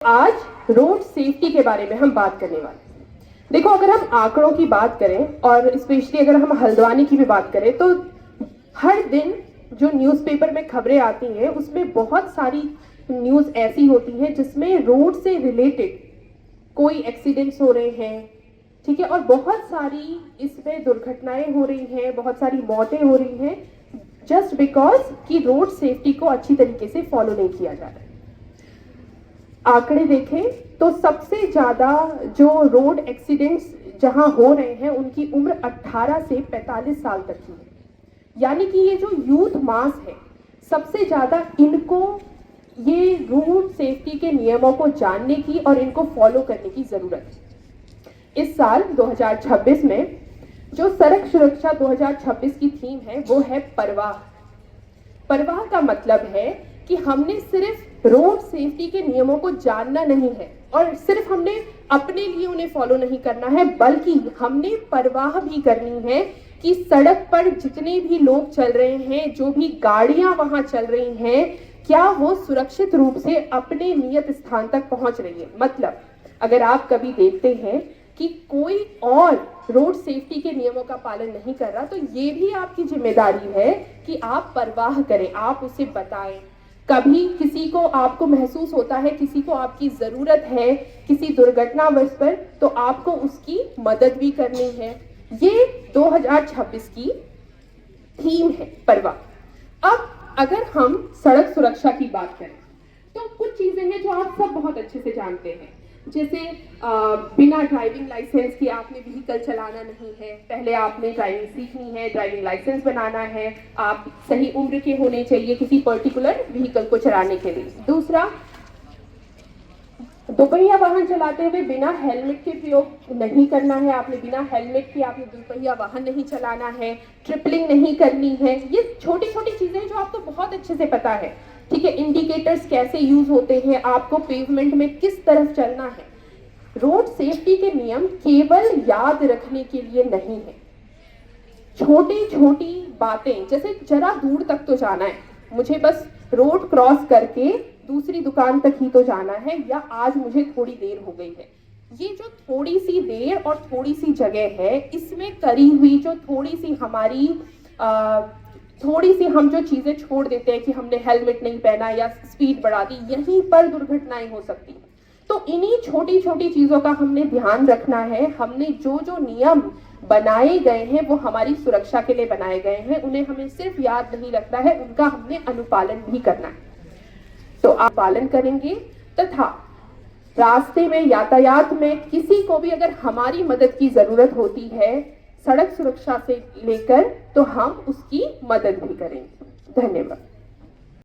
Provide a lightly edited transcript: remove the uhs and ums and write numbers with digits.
आज road safety के बारे में हम बात करने वाले हैं। देखो, अगर हम आंकड़ों की बात करें और स्पेशली अगर हम हल्द्वानी की भी बात करें तो हर दिन जो न्यूज़पेपर में खबरें आती हैं उसमें बहुत सारी न्यूज़ ऐसी होती हैं जिसमें रोड से रिलेटेड कोई एक्सीडेंट्स हो रहे हैं, ठीक है, और बहुत सारी इसमें दुर्घटनाएं हो रही हैं, बहुत सारी मौतें हो रही हैं जस्ट बिकॉज कि रोड सेफ्टी को अच्छी तरीके से फॉलो नहीं किया जा रहा है। आंकड़े देखें तो सबसे ज्यादा जो रोड एक्सीडेंट्स जहां हो रहे हैं उनकी उम्र 18 से 45 साल तक की है, यानी कि ये जो यूथ मास है सबसे ज्यादा इनको ये रोड सेफ्टी के नियमों को जानने की और इनको फॉलो करने की जरूरत है। इस साल 2026 में जो सड़क सुरक्षा 2026 की थीम है वो है परवाह। परवाह का मतलब है कि हमने सिर्फ रोड सेफ्टी के नियमों को जानना नहीं है और सिर्फ हमने अपने लिए उन्हें फॉलो नहीं करना है, बल्कि हमने परवाह भी करनी है कि सड़क पर जितने भी लोग चल रहे हैं, जो भी गाड़ियां वहां चल रही हैं, क्या वो सुरक्षित रूप से अपने नियत स्थान तक पहुंच रही है। मतलब अगर आप कभी देखते हैं कि कोई और रोड सेफ्टी के नियमों का पालन नहीं कर रहा तो ये भी आपकी जिम्मेदारी है कि आप परवाह करें, आप उसे बताएं। कभी किसी को आपको महसूस होता है, किसी को आपकी जरूरत है किसी दुर्घटनावश पर, तो आपको उसकी मदद भी करनी है। ये 2026 की थीम है परवाह। अब अगर हम सड़क सुरक्षा की बात करें तो कुछ चीजें हैं जो आप सब बहुत अच्छे से जानते हैं, जैसे बिना ड्राइविंग लाइसेंस के आपने व्हीकल चलाना नहीं है। पहले आपने ड्राइविंग सीखनी है, ड्राइविंग लाइसेंस बनाना है, आप सही उम्र के होने चाहिए किसी पर्टिकुलर व्हीकल को चलाने के लिए। दूसरा, दोपहिया वाहन चलाते हुए बिना हेलमेट के प्रयोग नहीं करना है। आपने बिना हेलमेट के आपने दोपहिया वाहन नहीं चलाना है। ट्रिपलिंग नहीं करनी है। ये छोटी छोटी चीजें जो आपको बहुत अच्छे से पता है, ठीक है। इंडिकेटर्स कैसे यूज होते हैं, आपको पेवमेंट में किस तरफ चलना है। रोड सेफ्टी के नियम केवल याद रखने के लिए नहीं है। छोटी छोटी बातें, जैसे जरा दूर तक तो जाना है, मुझे बस रोड क्रॉस करके दूसरी दुकान तक ही तो जाना है, या आज मुझे थोड़ी देर हो गई है। ये जो थोड़ी सी देर और थोड़ी सी जगह है, इसमें करी हुई जो थोड़ी सी हमारी थोड़ी सी हम जो चीजें छोड़ देते हैं कि हमने हेलमेट नहीं पहना या स्पीड बढ़ा दी, यहीं पर दुर्घटनाएं हो सकती हैं। तो इन्हीं छोटी छोटी चीजों का हमने ध्यान रखना है। हमने जो जो नियम बनाए गए हैं वो हमारी सुरक्षा के लिए बनाए गए हैं, उन्हें हमें सिर्फ याद नहीं रखना है, उनका हमने अनुपालन भी करना है। तो आप पालन करेंगे तथा रास्ते में, यातायात में किसी को भी अगर हमारी मदद की जरूरत होती है सड़क सुरक्षा से लेकर, तो हम उसकी मदद भी करेंगे। धन्यवाद।